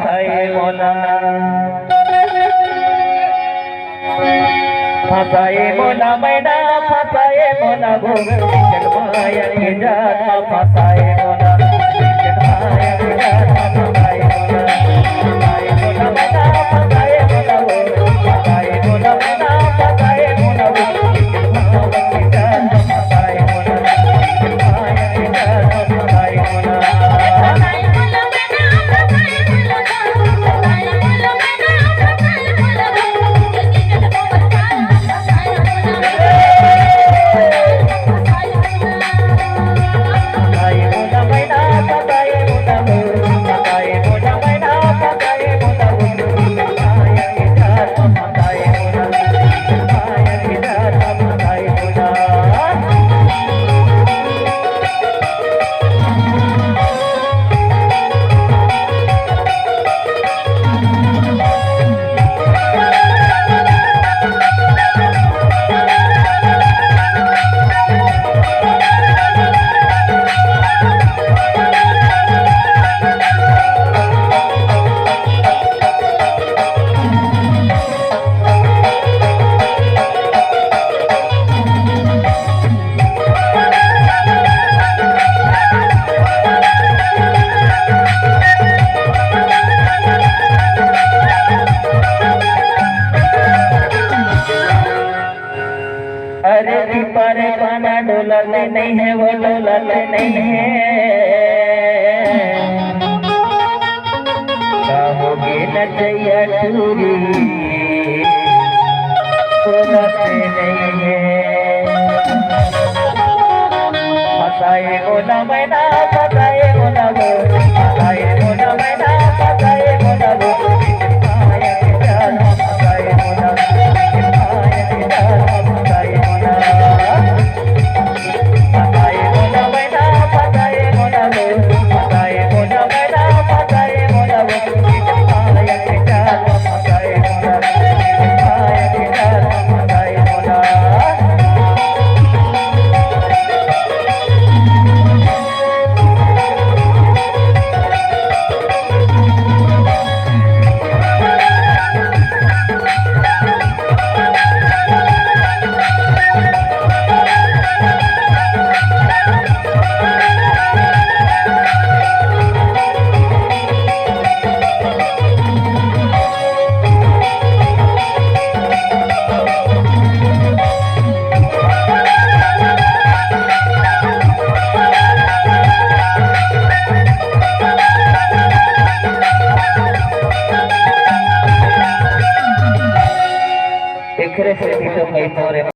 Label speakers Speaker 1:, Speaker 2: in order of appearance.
Speaker 1: ফাঁসায় মোনা ফাঁসায় মোনা मैना ফাঁসায় মোনা গো জন্মায়া के जाता ফাঁসায় মোনা জন্মায়া के जाता ফাঁসায় মোনা ফাঁসায় মোনা मैना ফাঁসায় মোনা গো ফাঁসায় মোনা मैना ফাঁসায় মোনা গো জন্মায়া के जाता ফাঁসায় মোনা জন্মায়া के जाता ফাঁসায় মোনা अरे दीपारे पाना डोलाते नहीं है वो डोलाते नहीं है कहोगे नचैया टूरी डोलाते नहीं है फसाए मोना मैना फसाए मोना गो फसाए मोना मैना फसाए मोना गो फसाए मोना